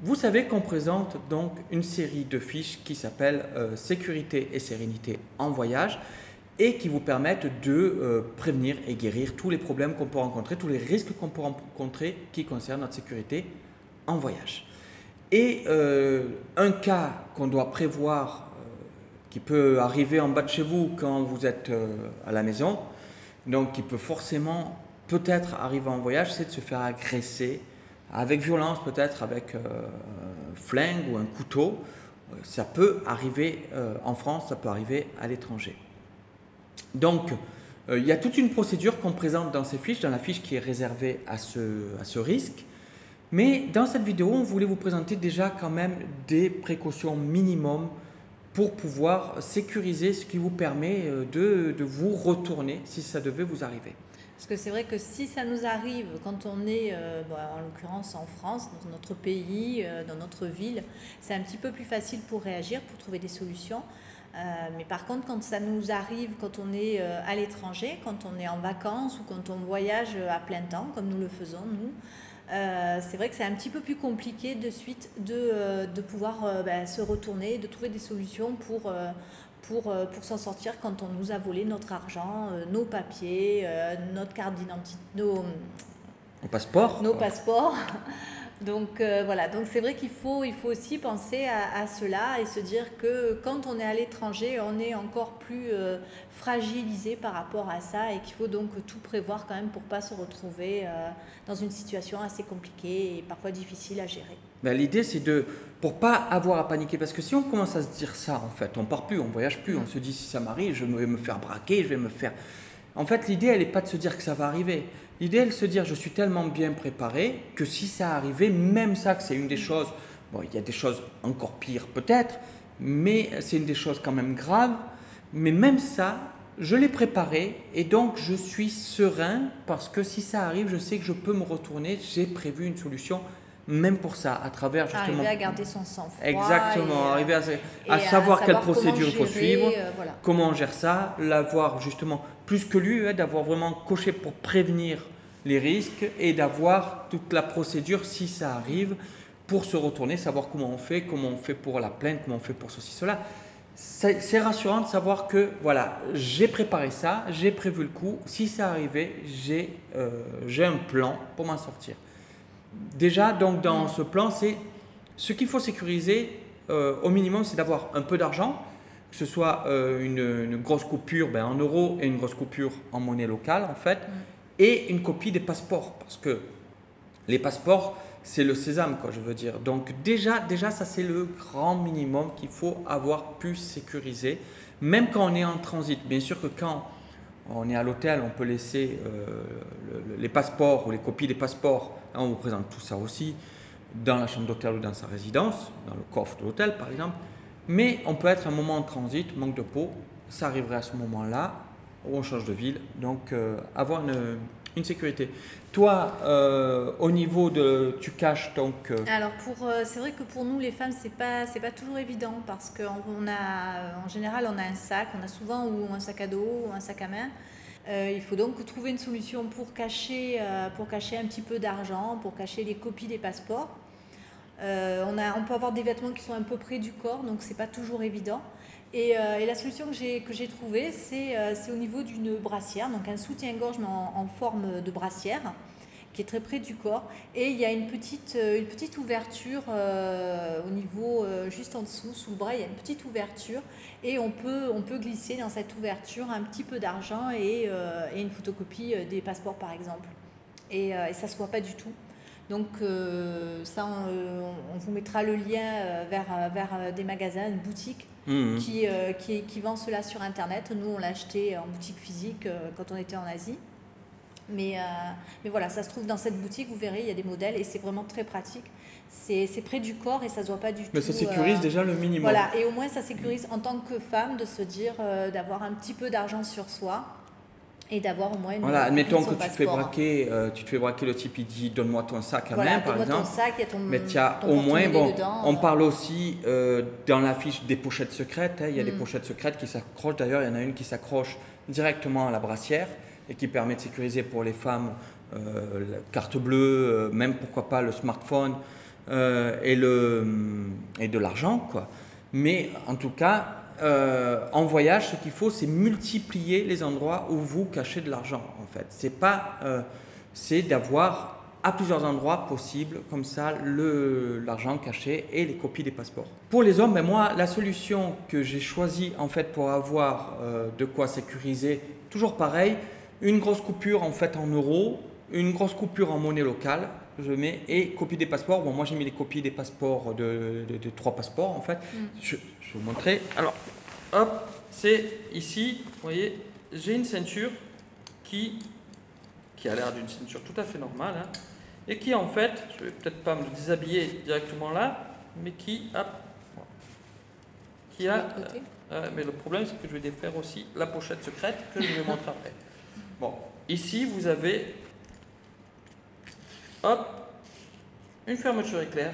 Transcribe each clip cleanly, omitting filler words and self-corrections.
Vous savez qu'on présente donc une série de fiches qui s'appelle Sécurité et sérénité en voyage et qui vous permettent de prévenir et guérir tous les problèmes qu'on peut rencontrer, tous les risques qu'on peut rencontrer qui concernent notre sécurité en voyage. Et un cas qu'on doit prévoir qui peut arriver en bas de chez vous quand vous êtes à la maison, donc qui peut forcément peut-être arriver en voyage, c'est de se faire agresser avec violence, peut-être avec un flingue ou un couteau. Ça peut arriver en France, ça peut arriver à l'étranger. Donc, il y a toute une procédure qu'on présente dans ces fiches, dans la fiche qui est réservée à ce risque. Mais dans cette vidéo, on voulait vous présenter déjà quand même des précautions minimum pour pouvoir sécuriser ce qui vous permet de vous retourner si ça devait vous arriver. Parce que c'est vrai que si ça nous arrive quand on est, en l'occurrence en France, dans notre pays, dans notre ville, c'est un petit peu plus facile pour réagir, pour trouver des solutions. Mais par contre, quand ça nous arrive, quand on est à l'étranger, quand on est en vacances ou quand on voyage à plein temps, comme nous le faisons, nous, c'est vrai que c'est un petit peu plus compliqué de suite de pouvoir se retourner, de trouver des solutions pour s'en sortir quand on nous a volé notre argent, nos papiers, notre carte d'identité, nos passeports. Nos passeports. Donc voilà, donc c'est vrai qu'il faut aussi penser à cela et se dire que quand on est à l'étranger, on est encore plus fragilisé par rapport à ça et qu'il faut donc tout prévoir quand même pour ne pas se retrouver dans une situation assez compliquée et parfois difficile à gérer. Ben, l'idée c'est pour ne pas avoir à paniquer, parce que si on commence à se dire ça en fait, on ne part plus, on ne voyage plus, on se dit si ça m'arrive, je vais me faire braquer, je vais me faire... En fait, l'idée, elle n'est pas de se dire que ça va arriver. L'idée, elle est de se dire, je suis tellement bien préparé que si ça arrivait, même ça, que c'est une des choses, bon, il y a des choses encore pires peut-être, mais c'est une des choses quand même graves. Mais même ça, je l'ai préparé et donc je suis serein parce que si ça arrive, je sais que je peux me retourner. J'ai prévu une solution, même pour ça, à travers justement... Arriver à garder son sang-froid. Exactement, arriver à savoir quelle procédure il faut suivre, voilà. comment on gère ça, l'avoir justement plus que lui, d'avoir vraiment coché pour prévenir les risques et d'avoir toute la procédure si ça arrive pour se retourner, savoir comment on fait pour la plainte, comment on fait pour ceci, cela. C'est rassurant de savoir que voilà, j'ai préparé ça, j'ai prévu le coup, si ça arrivait, j'ai un plan pour m'en sortir. Déjà, donc dans ce plan, c'est ce qu'il faut sécuriser au minimum, c'est d'avoir un peu d'argent, que ce soit une grosse coupure en euros et une grosse coupure en monnaie locale en fait, et une copie des passeports, parce que les passeports, c'est le sésame, quoi, je veux dire. Donc déjà ça c'est le grand minimum qu'il faut avoir pu sécuriser, même quand on est en transit. Bien sûr que quand on est à l'hôtel, on peut laisser les passeports ou les copies des passeports, hein, on vous présente tout ça aussi, dans la chambre d'hôtel ou dans sa résidence, dans le coffre de l'hôtel par exemple. Mais on peut être un moment en transit, manque de peau, ça arriverait à ce moment-là, où on change de ville, donc avoir une sécurité. Toi, au niveau de... Tu caches donc... Alors, c'est vrai que pour nous, les femmes, c'est pas toujours évident parce en général, on a un sac, on a souvent ou un sac à dos ou un sac à main. Il faut donc trouver une solution pour cacher un petit peu d'argent, pour cacher les copies des passeports. On peut avoir des vêtements qui sont un peu près du corps, donc c'est pas toujours évident. Et la solution que j'ai trouvée, c'est au niveau d'une brassière, donc un soutien-gorge mais en forme de brassière, qui est très près du corps. Et il y a une petite ouverture au niveau, juste en dessous, sous le bras, il y a une petite ouverture. Et on peut glisser dans cette ouverture un petit peu d'argent et une photocopie des passeports, par exemple. Et ça ne se voit pas du tout. Donc ça, on vous mettra le lien vers des magasins, une boutique qui vend cela sur Internet. Nous, on l'a acheté en boutique physique quand on était en Asie. Mais voilà, ça se trouve dans cette boutique, vous verrez, il y a des modèles et c'est vraiment très pratique. C'est près du corps et ça ne se voit pas du tout. Mais ça sécurise déjà le minimum. Voilà, et au moins ça sécurise en tant que femme de se dire d'avoir un petit peu d'argent sur soi. Et d'avoir au moins une... Voilà, admettons que tu te fais braquer, le type il dit donne-moi ton sac à main par exemple. Ton sac, il y a ton, mais tu as au moins, on parle aussi dans la fiche des pochettes secrètes, il y a des pochettes secrètes qui s'accrochent, d'ailleurs il y en a une qui s'accroche directement à la brassière et qui permet de sécuriser pour les femmes la carte bleue, même pourquoi pas le smartphone, et de l'argent, quoi. Mais en tout cas, en voyage, ce qu'il faut, c'est multiplier les endroits où vous cachez de l'argent, en fait. C'est d'avoir à plusieurs endroits possibles, comme ça, l'argent caché et les copies des passeports. Pour les hommes, moi, la solution que j'ai choisie, en fait, pour avoir de quoi sécuriser, toujours pareil, une grosse coupure, en fait, en euros, une grosse coupure en monnaie locale, je mets, et copie des passeports. Bon, moi, j'ai mis les copies des passeports, de 3 passeports, en fait. Je vais vous montrer. Alors, hop, c'est ici, vous voyez, j'ai une ceinture qui a l'air d'une ceinture tout à fait normale, hein, et qui en fait, je vais peut-être pas me déshabiller directement là, mais qui a, mais le problème c'est que je vais défaire aussi la pochette secrète que je vais montrer après. Bon, ici vous avez, hop, une fermeture éclair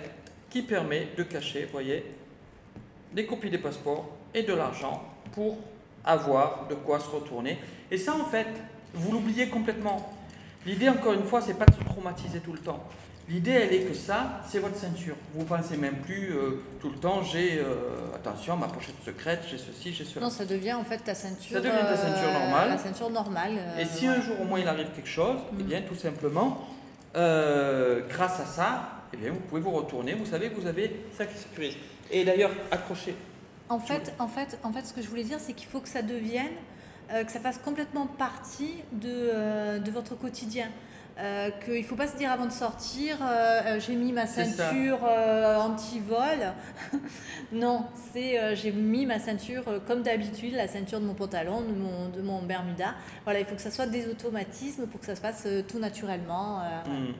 qui permet de cacher, vous voyez, des copies des passeports et de l'argent pour avoir de quoi se retourner. Et ça en fait, vous l'oubliez complètement. L'idée, encore une fois, c'est pas de se traumatiser tout le temps. L'idée, elle est que ça, c'est votre ceinture. Vous ne pensez même plus tout le temps, j'ai, attention, ma pochette secrète, j'ai ceci, j'ai cela. Non, ça devient en fait ta ceinture. Ça devient ta ceinture normale. La ceinture normale. Et si un jour au moins il arrive quelque chose, eh bien, tout simplement, grâce à ça, eh bien, vous pouvez vous retourner. Vous savez que vous avez ça qui sécurise. Et d'ailleurs, accrochez. En fait, ce que je voulais dire, c'est qu'il faut que ça devienne, que ça fasse complètement partie de votre quotidien. Qu'il ne faut pas se dire avant de sortir, j'ai mis ma ceinture anti-vol. Non, j'ai mis ma ceinture comme d'habitude, la ceinture de mon pantalon, de mon Bermuda. Voilà, il faut que ça soit des automatismes pour que ça se passe tout naturellement,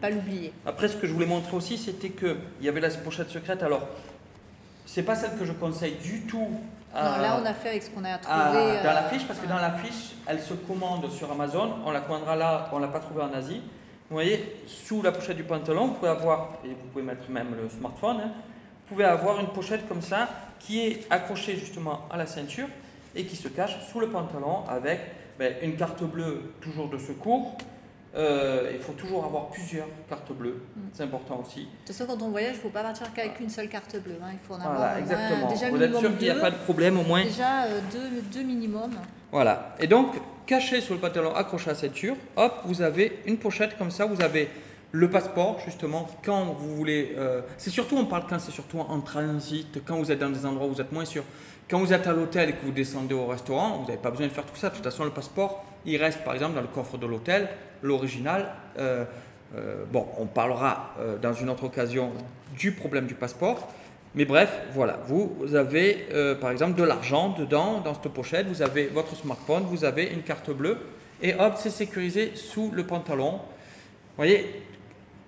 pas l'oublier. Après, ce que je voulais montrer aussi, c'était qu'il y avait la pochette secrète. Alors, c'est pas celle que je conseille du tout. Non, là on a fait avec ce qu'on a trouvé. Dans la fiche, parce que dans la fiche, elle se commande sur Amazon. On la commandera là, on ne l'a pas trouvée en Asie. Vous voyez, sous la pochette du pantalon, vous pouvez avoir, et vous pouvez mettre même le smartphone, hein, vous pouvez avoir une pochette comme ça qui est accrochée justement à la ceinture et qui se cache sous le pantalon avec une carte bleue toujours de secours. Il faut toujours avoir plusieurs cartes bleues, c'est important aussi. De toute façon, quand on voyage, il ne faut pas partir qu'avec une seule carte bleue. Hein. Il faut en avoir voilà, exactement. Déjà vous êtes sûr qu'il n'y a pas de problème au moins. Déjà deux minimum. Voilà, et donc caché sur le pantalon, accroché à la ceinture, hop, vous avez une pochette comme ça, vous avez le passeport justement quand vous voulez. C'est surtout, on parle quand c'est surtout en transit, quand vous êtes dans des endroits où vous êtes moins sûr. Quand vous êtes à l'hôtel et que vous descendez au restaurant, vous n'avez pas besoin de faire tout ça. De toute façon, le passeport, il reste par exemple dans le coffre de l'hôtel, l'original. Bon, on parlera dans une autre occasion du problème du passeport. Mais bref, voilà, vous avez par exemple de l'argent dedans, dans cette pochette, vous avez votre smartphone, vous avez une carte bleue et hop, c'est sécurisé sous le pantalon. Vous voyez,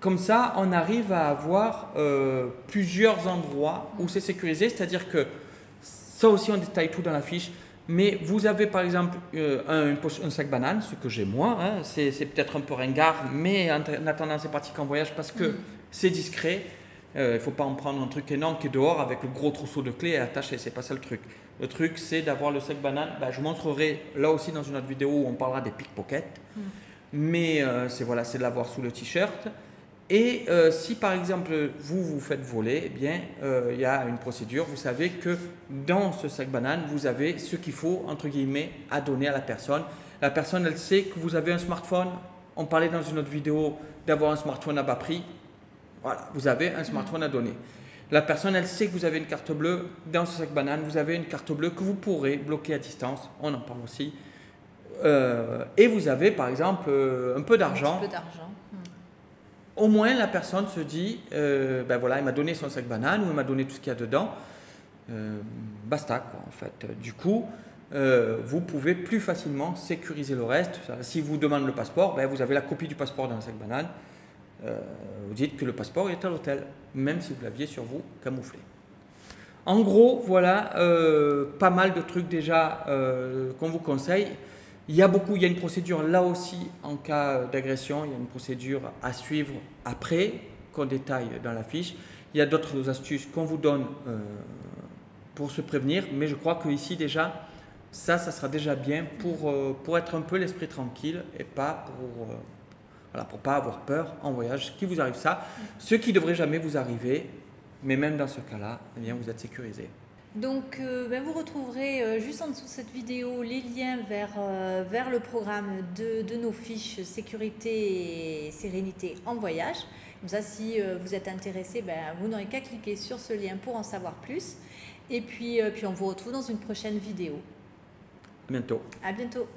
comme ça, on arrive à avoir plusieurs endroits où c'est sécurisé, c'est-à-dire que ça aussi, on détaille tout dans la fiche. Mais vous avez par exemple un sac banane, ce que j'ai moi, hein, c'est peut-être un peu ringard, mais en attendant c'est pratique en voyage parce que c'est discret. Il ne faut pas en prendre un truc énorme qui est dehors avec le gros trousseau de clés et attaché, c'est pas ça le truc. Le truc c'est d'avoir le sac banane, je vous montrerai là aussi dans une autre vidéo où on parlera des pickpockets, mais c'est de l'avoir sous le t-shirt. Et si par exemple vous vous faites voler, eh bien il y a une procédure, vous savez que dans ce sac banane, vous avez ce qu'il faut entre guillemets à donner à la personne. La personne elle sait que vous avez un smartphone, on parlait dans une autre vidéo d'avoir un smartphone à bas prix. Voilà, vous avez un smartphone à donner. La personne, elle sait que vous avez une carte bleue. Dans ce sac banane, vous avez une carte bleue que vous pourrez bloquer à distance. On en parle aussi. Et vous avez, par exemple, un peu d'argent. Un petit peu d'argent. Au moins, la personne se dit, voilà, il m'a donné son sac banane ou il m'a donné tout ce qu'il y a dedans. Basta, quoi, en fait. Du coup, vous pouvez plus facilement sécuriser le reste. Si vous demandez le passeport, vous avez la copie du passeport dans le sac banane. Vous dites que le passeport est à l'hôtel, même si vous l'aviez sur vous camouflé. En gros, voilà pas mal de trucs déjà qu'on vous conseille. Il y a une procédure là aussi en cas d'agression, il y a une procédure à suivre après qu'on détaille dans la fiche. Il y a d'autres astuces qu'on vous donne pour se prévenir, mais je crois que ici déjà, ça sera déjà bien pour être un peu l'esprit tranquille et pas pour pas avoir peur en voyage, qui vous arrive ça, ce qui ne devrait jamais vous arriver, Mais même dans ce cas-là, eh bien, vous êtes sécurisé. Donc, vous retrouverez juste en dessous de cette vidéo les liens vers le programme de nos fiches sécurité et sérénité en voyage. Comme ça, si vous êtes intéressé, vous n'aurez qu'à cliquer sur ce lien pour en savoir plus. Et puis on vous retrouve dans une prochaine vidéo. À bientôt. À bientôt.